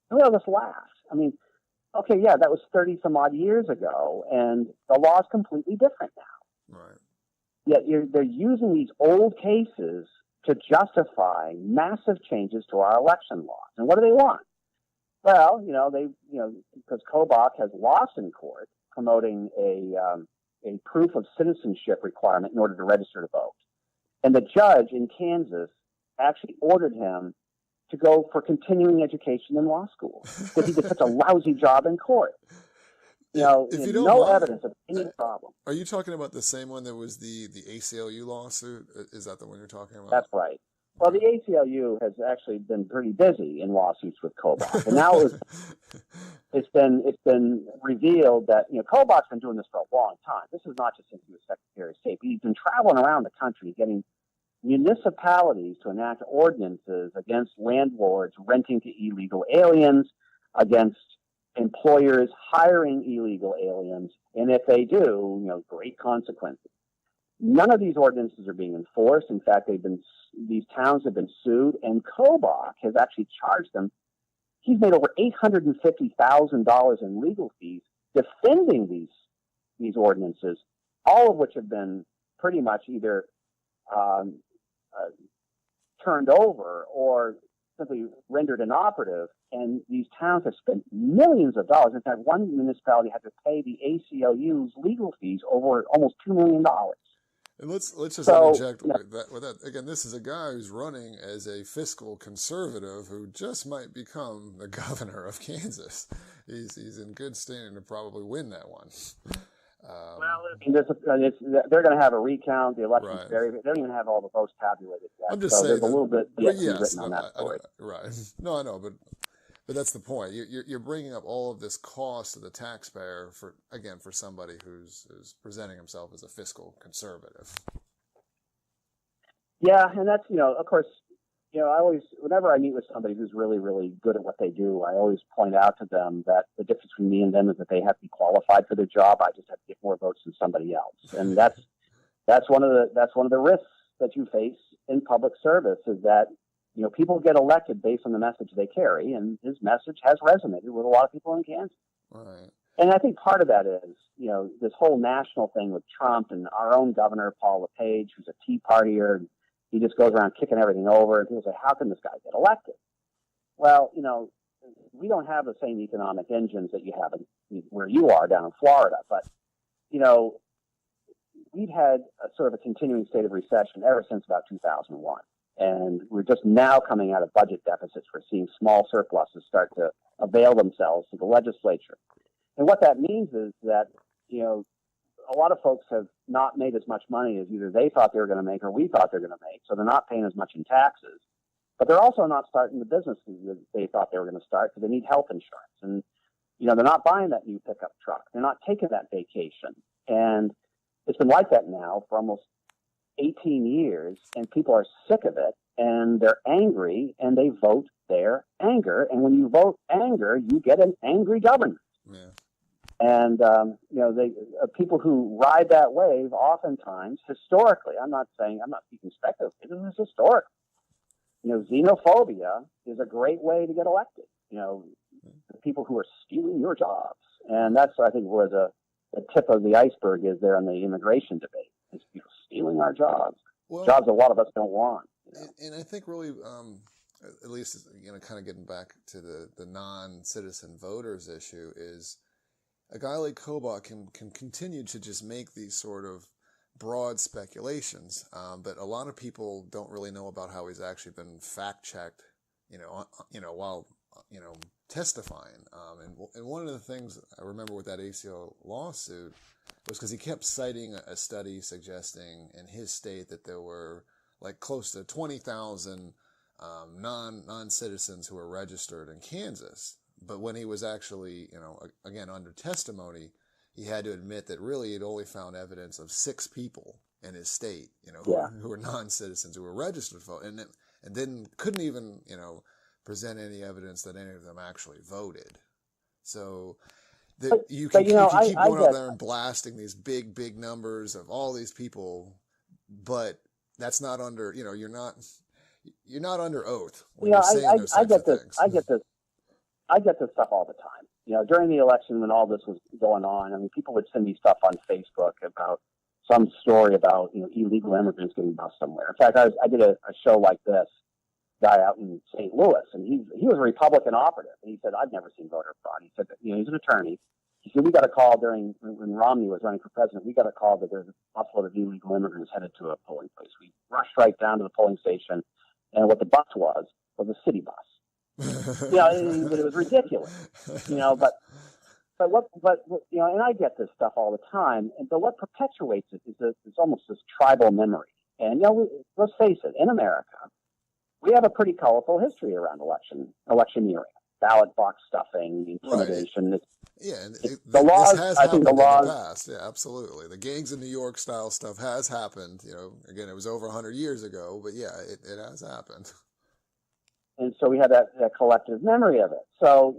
And we all just laughed. I mean, okay, yeah, that was 30 some odd years ago, and the law is completely different now. Right. Yet they're using these old cases to justify massive changes to our election laws. And what do they want? Well, because Kobach has lost in court promoting a proof of citizenship requirement in order to register to vote. And the judge in Kansas actually ordered him to go for continuing education in law school because he did such a lousy job in court. No evidence of any problem. Are you talking about the same one that was the ACLU lawsuit? Is that the one you're talking about? That's right. Well, the ACLU has actually been pretty busy in lawsuits with Kobach, and now it's been revealed that Kobach's been doing this for a long time. This is not just since he was Secretary of State. But he's been traveling around the country getting municipalities to enact ordinances against landlords renting to illegal aliens, against employers hiring illegal aliens, and if they do, great consequences. None of these ordinances are being enforced. In fact, these towns have been sued, and Kobach has actually charged them. He's made over $850,000 in legal fees defending these ordinances, all of which have been pretty much either turned over or simply rendered inoperative. And these towns have spent millions of dollars. In fact, one municipality had to pay the ACLU's legal fees over almost $2 million. And let's just interject with that. Again, this is a guy who's running as a fiscal conservative who just might become the governor of Kansas. He's in good standing to probably win that one. They're going to have a recount. The election's they don't even have all the votes tabulated yet. I'm just saying there's a little bit written on that story. Right. No, I know, but that's the point. You're bringing up all of this cost to the taxpayer for somebody who's presenting himself as a fiscal conservative. Yeah, and that's of course, I always, whenever I meet with somebody who's really, really good at what they do, I always point out to them that the difference between me and them is that they have to be qualified for their job. I just have to get more votes than somebody else, and that's one of the risks that you face in public service is that. People get elected based on the message they carry, and his message has resonated with a lot of people in Kansas. Right. And I think part of that is, this whole national thing with Trump and our own governor, Paul LePage, who's a Tea Partier, and he just goes around kicking everything over, and people say, how can this guy get elected? Well, we don't have the same economic engines that you have where you are down in Florida, but, we've had a sort of a continuing state of recession ever since about 2001. And we're just now coming out of budget deficits. We're seeing small surpluses start to avail themselves to the legislature. And what that means is that, a lot of folks have not made as much money as either they thought they were going to make or we thought they were going to make. So they're not paying as much in taxes. But they're also not starting the businesses that they thought they were going to start because they need health insurance. And, they're not buying that new pickup truck. They're not taking that vacation. And it's been like that now for almost 18 years, and people are sick of it, and they're angry, and they vote their anger. And when you vote anger, you get an angry government. Yeah. And, people who ride that wave oftentimes, historically, I'm not speaking speculatively, this is historic. Xenophobia is a great way to get elected. The people who are stealing your jobs. And that's, I think, where the tip of the iceberg is there in the immigration debate. It's people stealing our jobs, jobs a lot of us don't want. And I think really, at least, kind of getting back to the non-citizen voters issue is a guy like Kobach can continue to just make these sort of broad speculations, but a lot of people don't really know about how he's actually been fact-checked, while, testifying. And one of the things I remember with that ACO lawsuit was because he kept citing a study suggesting in his state that there were like close to 20,000 non-citizens who were registered in Kansas. But when he was actually, again, under testimony, he had to admit that really he'd only found evidence of 6 people in his state, who were non-citizens who were registered to vote, and then couldn't even, present any evidence that any of them actually voted. So you keep going out there and blasting these big numbers of all these people, but that's not under, you're not under oath when you're saying those types of things. I get this stuff all the time. During the election when all this was going on, people would send me stuff on Facebook about some story about illegal immigrants getting bused somewhere. In fact, I did a show like this, guy out in St. Louis, and he was a Republican operative, and he said, I've never seen voter fraud. He said, he's an attorney. He said, we got a call when Romney was running for president, we got a call that there's a busload of illegal immigrants headed to a polling place. We rushed right down to the polling station, and what the bus was a city bus. It was ridiculous, but and I get this stuff all the time, but what perpetuates it is almost this tribal memory. And, let's face it, in America, we have a pretty colorful history around electioneering, ballot box stuffing, intimidation. Right. And the laws. This has happened in the past. Yeah, absolutely. The gangs in New York style stuff has happened. Again, it was over 100 years ago, but yeah, it has happened. And so we have that collective memory of it. So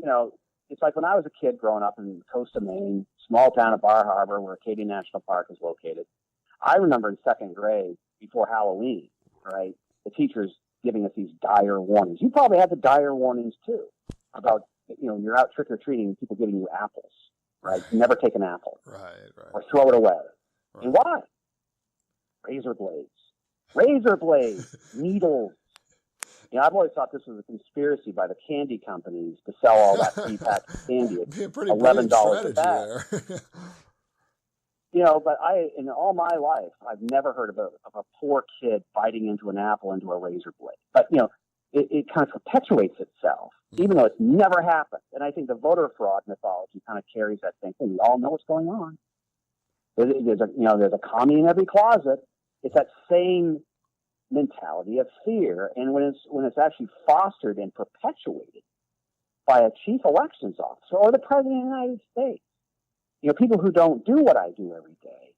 it's like when I was a kid growing up in the coast of Maine, small town of Bar Harbor, where Acadia National Park is located. I remember in second grade, before Halloween, right, the teachers giving us these dire warnings. You probably had the dire warnings too about, you're out trick-or-treating, people giving you apples, right? Never take an apple. Right. Or throw it away. Right. And why? Razor blades, needles. I've always thought this was a conspiracy by the candy companies to sell all that pre-packed candy at $11 a bag. But in all my life, I've never heard of a poor kid biting into an apple into a razor blade. But, it kind of perpetuates itself, even though it's never happened. And I think the voter fraud mythology kind of carries that thing. We all know what's going on. There's a commie in every closet. It's that same mentality of fear. And when it's actually fostered and perpetuated by a chief elections officer or the president of the United States, people who don't do what I do every day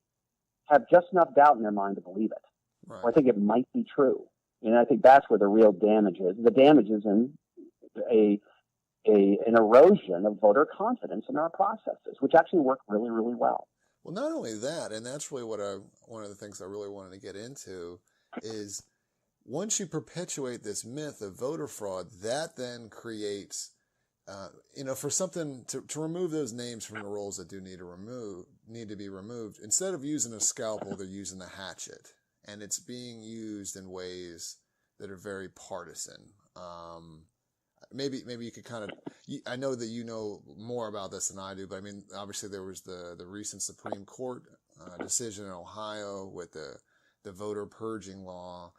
have just enough doubt in their mind to believe it. Right. Or I think it might be true. And I think that's where the real damage is. The damage is in an erosion of voter confidence in our processes, which actually work really, really well. Well, not only that, and that's really one of the things I really wanted to get into is once you perpetuate this myth of voter fraud, that then creates for something to remove those names from the rolls that do need to be removed, instead of using a scalpel, they're using a hatchet, and it's being used in ways that are very partisan. Maybe you could kind of, I know that you know more about this than I do, but I mean, obviously there was the recent Supreme Court decision in Ohio with the voter purging law.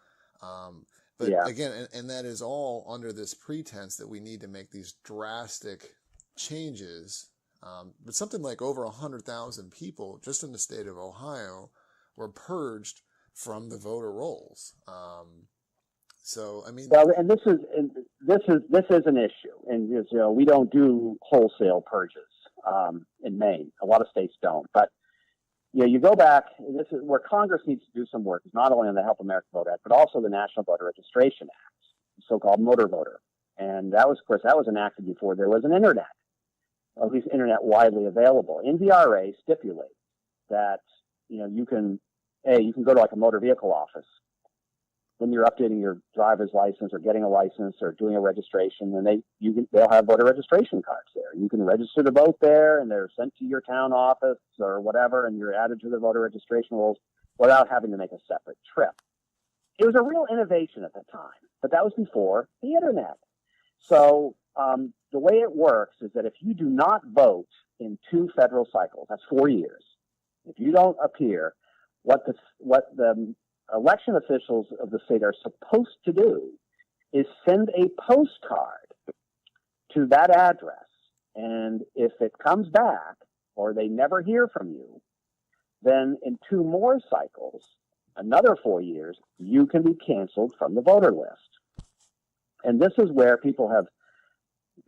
But again, and that is all under this pretense that we need to make these drastic changes. But something like over 100,000 people just in the state of Ohio were purged from the voter rolls. So I mean, well, and this is an issue, and we don't do wholesale purges in Maine. A lot of states don't, but you go back. This is where Congress needs to do some work. It's not only on the Help America Vote Act, but also the National Voter Registration Act, the so-called motor voter, and that was enacted before there was an internet, at least internet widely available. NVRA stipulates that you can go to like a motor vehicle office when you're updating your driver's license or getting a license or doing a registration, and they'll have voter registration cards there. You can register to vote there, and they're sent to your town office or whatever, and you're added to the voter registration rolls without having to make a separate trip. It was a real innovation at the time, but that was before the internet. So the way it works is that if you do not vote in 2 federal cycles, that's 4 years, if you don't appear, what the election officials of the state are supposed to do is send a postcard to that address. And if it comes back or they never hear from you, then in 2 more cycles, another 4 years, you can be canceled from the voter list. And this is where people have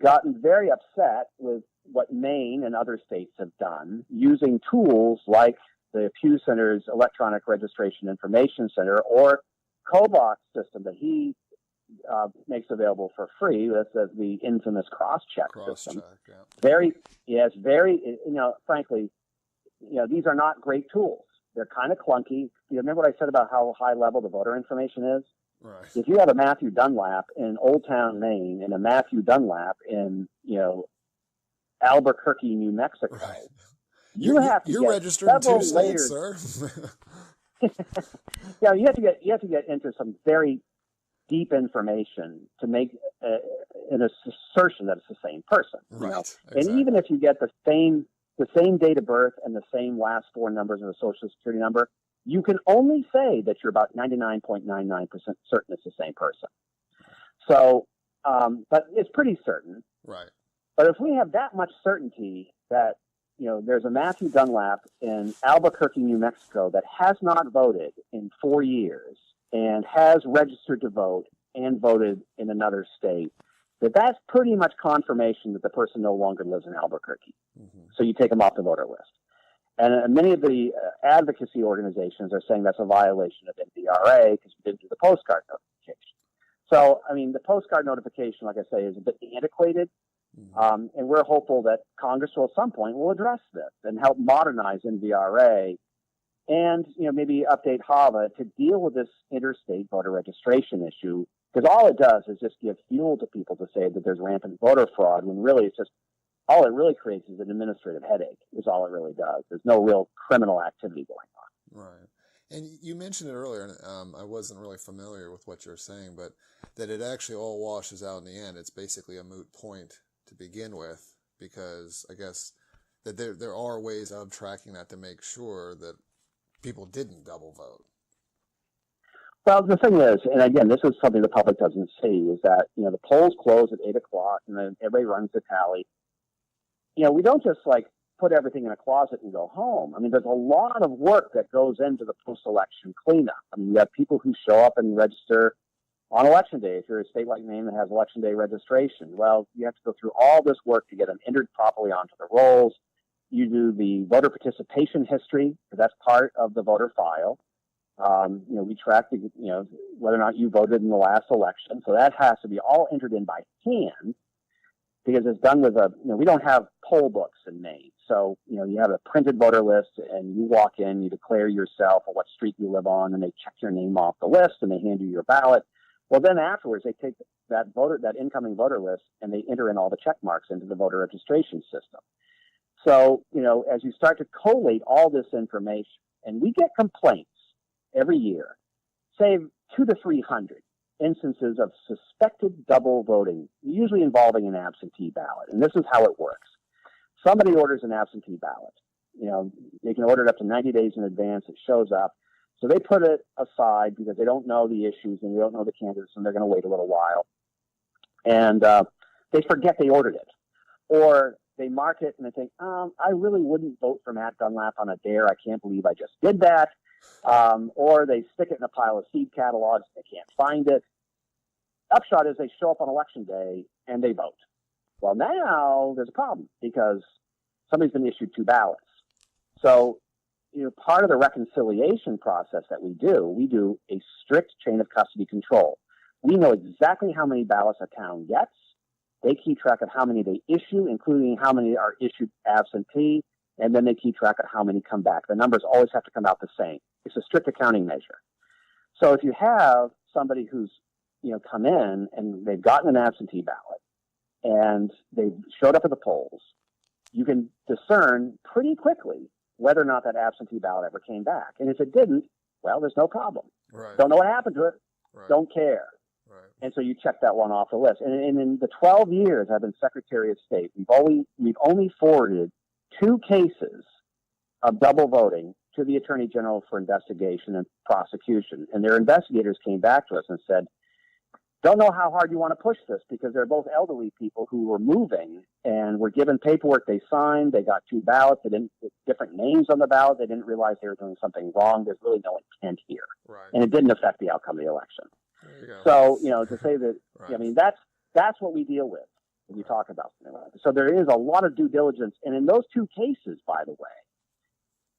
gotten very upset with what Maine and other states have done, using tools like the Pew Center's Electronic Registration Information Center, or Kobach's system that he makes available for free. That's the infamous cross-check system. Yeah. Frankly, these are not great tools. They're kind of clunky. You remember what I said about how high level the voter information is? Right. If you have a Matthew Dunlap in Old Town, Maine, and a Matthew Dunlap in, Albuquerque, New Mexico, right. You're get registered in 2 several states, layers. sir. Yeah, you have to get into some very deep information to make an assertion that it's the same person. Right. You know? Exactly. And even if you get the same date of birth and the same last 4 numbers of a social security number, you can only say that you're about 99.99% certain it's the same person. So, but it's pretty certain. Right. But if we have that much certainty that, you know, there's a Matthew Dunlap in Albuquerque, New Mexico that has not voted in 4 years and has registered to vote and voted in another state, that's pretty much confirmation that the person no longer lives in Albuquerque. Mm-hmm. So you take them off the voter list. And many of the advocacy organizations are saying that's a violation of NVRA because we didn't do the postcard notification. So, I mean, the postcard notification, like I say, is a bit antiquated. Mm-hmm. And we're hopeful that Congress will at some point will address this and help modernize NVRA and, you know, maybe update HAVA to deal with this interstate voter registration issue. Because all it does is just give fuel to people to say that there's rampant voter fraud when really it's just, all it really creates is an administrative headache, is all it really does. There's no real criminal activity going on. Right. And you mentioned it earlier, and I wasn't really familiar with what you're saying, but that it actually all washes out in the end. It's basically a moot point to begin with, because I guess that there are ways of tracking that to make sure that people didn't double vote. Well, the thing is, and again, this is something the public doesn't see, is that, you know, the polls close at 8 o'clock and then everybody runs the tally. You know, we don't just like put everything in a closet and go home. I mean, there's a lot of work that goes into the post-election cleanup. I mean, you have people who show up and register on election day. If you're a state like Maine that has election day registration, well, you have to go through all this work to get them entered properly onto the rolls. You do the voter participation history, because that's part of the voter file. You know, we track whether or not you voted in the last election. So that has to be all entered in by hand, because it's done with we don't have poll books in Maine. So, you know, you have a printed voter list and you walk in, you declare yourself or what street you live on, and they check your name off the list and they hand you your ballot. Well, then afterwards, they take that incoming voter list and they enter in all the check marks into the voter registration system. So, you know, as you start to collate all this information, and we get complaints every year, say 200 to 300 instances of suspected double voting, usually involving an absentee ballot. And this is how it works. Somebody orders an absentee ballot. You know, they can order it up to 90 days in advance. It shows up. So they put it aside because they don't know the issues and they don't know the candidates, and they're going to wait a little while. And they forget they ordered it. Or they mark it and they think, I really wouldn't vote for Matt Dunlap on a dare. I can't believe I just did that. Or they stick it in a pile of seed catalogs. They can't find it. Upshot is they show up on election day and they vote. Well, now there's a problem because somebody's been issued 2 ballots. So, you know, part of the reconciliation process that we do a strict chain of custody control. We know exactly how many ballots a town gets. They keep track of how many they issue, including how many are issued absentee, and then they keep track of how many come back. The numbers always have to come out the same. It's a strict accounting measure. So if you have somebody who's, you know, come in and they've gotten an absentee ballot and they've showed up at the polls, you can discern pretty quickly whether or not that absentee ballot ever came back. And if it didn't, well, there's no problem. Right. Don't know what happened to it. Right. Don't care. Right. And so you check that one off the list. And in the 12 years I've been Secretary of State, we've only forwarded 2 cases of double voting to the Attorney General for investigation and prosecution. And their investigators came back to us and said, don't know how hard you want to push this, because they're both elderly people who were moving and were given paperwork they signed. They got 2 ballots. They didn't with different names on the ballot. They didn't realize they were doing something wrong. There's really no intent here. Right. And it didn't affect the outcome of the election. There you go. So, you know, to say that, Right. I mean, that's what we deal with when you talk about something like this. So there is a lot of due diligence. And in those 2 cases, by the way,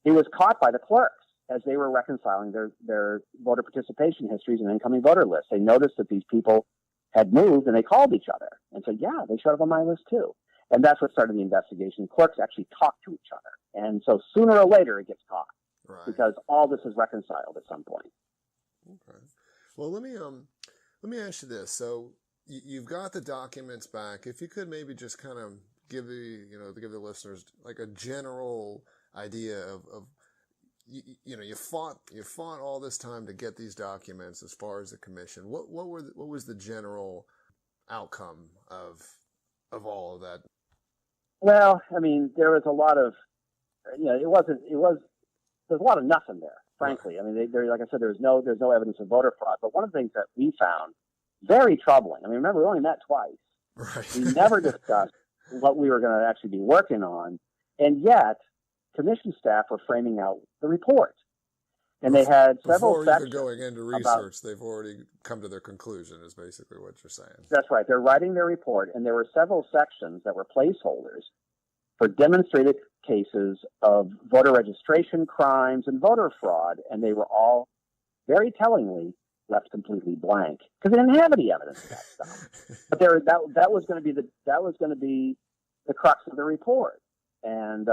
it was caught by the clerks as they were reconciling their voter participation histories and incoming voter lists. They noticed that these people had moved and they called each other and said, yeah, they showed up on my list too. And that's what started the investigation. Clerks actually talked to each other. And so sooner or later it gets caught. Right. Because all this is reconciled at some point. Okay. Well, let me ask you this. So you've got the documents back. If you could maybe just kind of give the listeners like a general idea of you fought all this time to get these documents as far as the commission. What was the general outcome of all of that? Well, I mean, there was a lot of, there's a lot of nothing there, frankly. Right. I mean, like I said, there's no evidence of voter fraud. But one of the things that we found very troubling. I mean, remember, we only met twice. Right. We never discussed what we were going to actually be working on, and yet commission staff were framing out the report. And they had several sections. Before even going into research, they've already come to their conclusion, is basically what you're saying. That's right. They're writing their report, and there were several sections that were placeholders for demonstrated cases of voter registration crimes and voter fraud, and they were all very tellingly left completely blank because they didn't have any evidence of that stuff. But that was going to be the crux of the report. And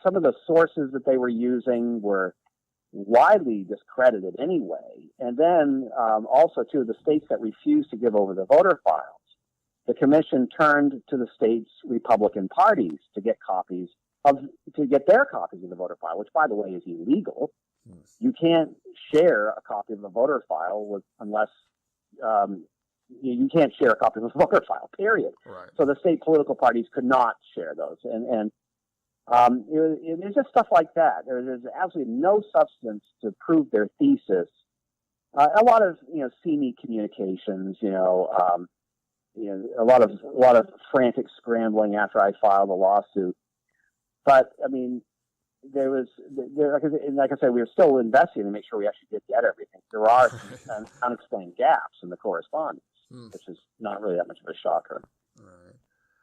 some of the sources that they were using were widely discredited anyway. And then also, too, the states that refused to give over the voter files, the commission turned to the states' Republican parties to get their copies of the voter file, which, by the way, is illegal. You can't share a copy of the voter file unless you can't share a copy of the voter file, period. Right. So the state political parties could not share those. And it was just stuff like that. There's absolutely no substance to prove their thesis. A lot of, seamy communications, a lot of frantic scrambling after I filed a lawsuit. But, I mean, like I said, we were still investigating to make sure we actually did get everything. There are some unexplained gaps in the correspondence, which is not really that much of a shocker. All right.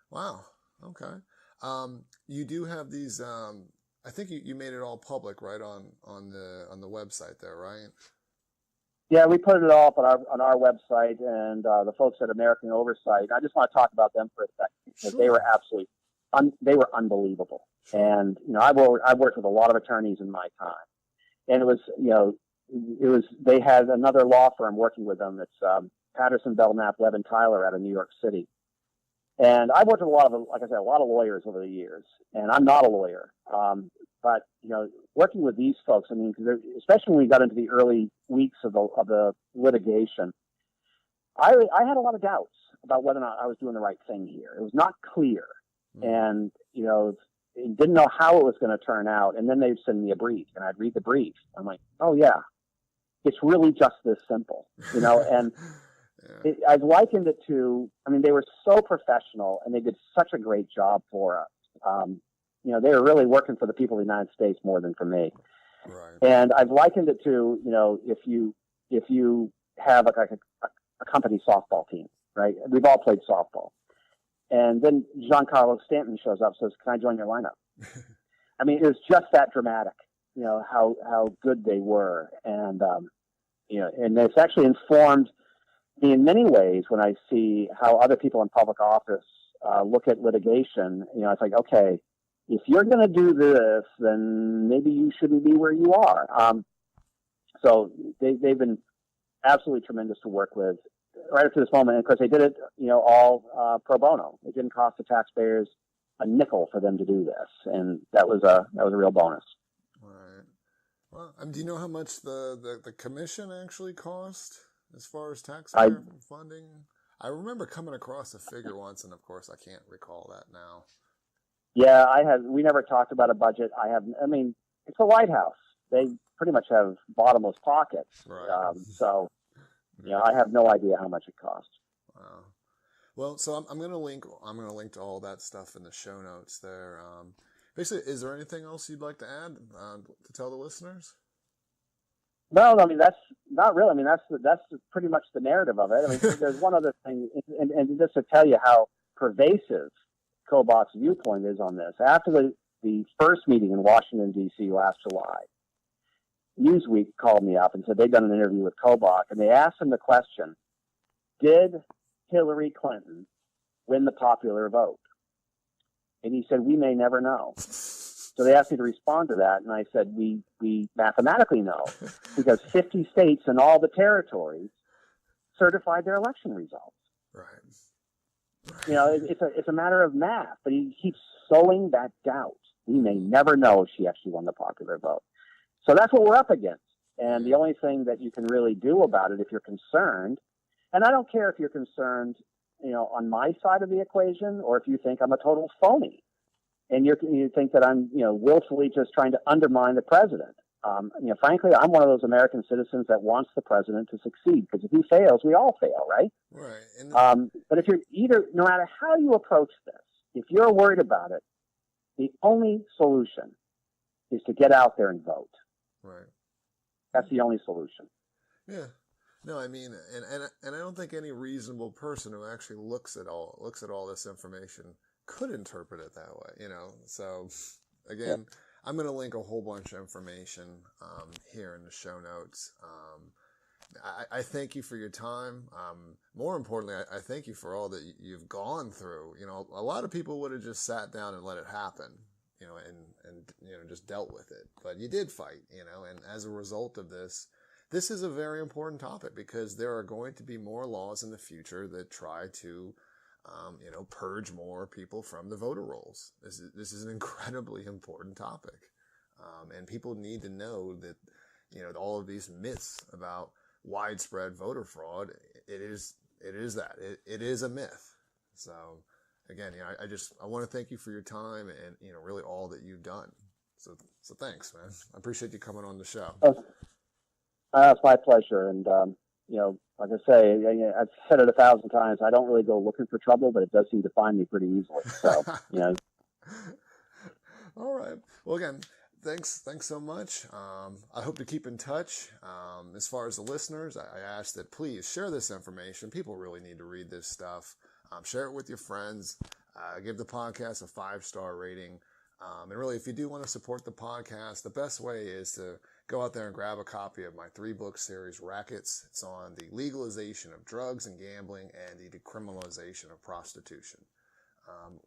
Wow. Okay. You do have these. I think you made it all public, right, on the website there, right? Yeah, we put it all up on our website, and the folks at American Oversight. I just want to talk about them for a second because they were absolutely they were unbelievable. And I've worked with a lot of attorneys in my time, and it was they had another law firm working with them. It's Patterson, Belknap, Levin, Tyler out of New York City. And I've worked with a lot of lawyers over the years, and I'm not a lawyer. But working with these folks, I mean, especially when we got into the early weeks of the litigation, I had a lot of doubts about whether or not I was doing the right thing here. It was not clear, and didn't know how it was going to turn out. And then they'd send me a brief, and I'd read the brief. I'm like, oh yeah, it's really just this simple, and. I've likened it to, I mean, they were so professional and they did such a great job for us. They were really working for the people of the United States more than for me. Right. And I've likened it to, if you have a company softball team, right? We've all played softball. And then Giancarlo Stanton shows up and says, can I join your lineup? I mean, it was just that dramatic, how good they were. And, and it's actually informed me in many ways when I see how other people in public office look at litigation. It's like, okay, if you're going to do this, then maybe you shouldn't be where you are. So they've been absolutely tremendous to work with right up to this moment. And of course, they did it, all pro bono. It didn't cost the taxpayers a nickel for them to do this, and that was a real bonus. Right. Well, do you know how much the commission actually cost? As far as taxpayer funding, I remember coming across a figure once, and of course, I can't recall that now. Yeah, we never talked about a budget. I mean, it's the White House. They pretty much have bottomless pockets. Right. So, I have no idea how much it costs. Wow. Well, so I'm going to link to all that stuff in the show notes there. Basically, is there anything else you'd like to add to tell the listeners? No, I mean, that's not really. I mean, that's pretty much the narrative of it. I mean, there's one other thing, and just to tell you how pervasive Kobach's viewpoint is on this. After the first meeting in Washington, D.C. last July, Newsweek called me up and said they'd done an interview with Kobach, and they asked him the question, did Hillary Clinton win the popular vote? And he said, we may never know. So they asked me to respond to that, and I said, we mathematically know, because 50 states and all the territories certified their election results. Right. It's a matter of math, but he keeps sowing that doubt. We may never know if she actually won the popular vote. So that's what we're up against. And the only thing that you can really do about it if you're concerned, and I don't care if you're concerned, on my side of the equation, or if you think I'm a total phony and you think that I'm, willfully just trying to undermine the president. Frankly, I'm one of those American citizens that wants the president to succeed, because if he fails, we all fail, right? Right. But if no matter how you approach this, if you're worried about it, the only solution is to get out there and vote. Right. That's the only solution. Yeah. No, I mean, and I don't think any reasonable person who actually looks at all this information could interpret it that way, So again, I'm going to link a whole bunch of information here in the show notes. I thank you for your time. More importantly, I thank you for all that you've gone through. A lot of people would have just sat down and let it happen, and just dealt with it. But you did fight, and as a result of this is a very important topic, because there are going to be more laws in the future that try to, purge more people from the voter rolls. This is an incredibly important topic. And people need to know that, all of these myths about widespread voter fraud, it is a myth. So again, I want to thank you for your time and, really all that you've done. So thanks, man. I appreciate you coming on the show. It's my pleasure. And, like I say, I've said it 1,000 times, I don't really go looking for trouble, but it does seem to find me pretty easily. So, All right. Well, again, thanks so much. I hope to keep in touch. As far as the listeners, I ask that please share this information. People really need to read this stuff. Share it with your friends. Give the podcast a 5-star rating. And really, if you do want to support the podcast, the best way is to go out there and grab a copy of my 3-book series, Rackets. It's on the legalization of drugs and gambling and the decriminalization of prostitution.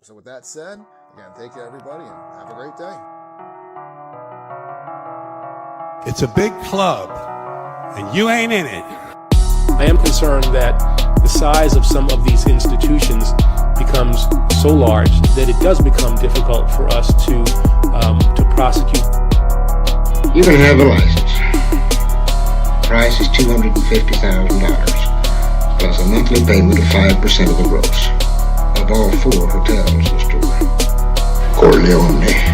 So with that said, again, thank you, everybody, and have a great day. It's a big club, and you ain't in it. I am concerned that the size of some of these institutions becomes so large that it does become difficult for us to prosecute. You can have a license. Price is $250,000, plus a monthly payment of 5% of the gross, of all 4 hotels in the store. Corleone.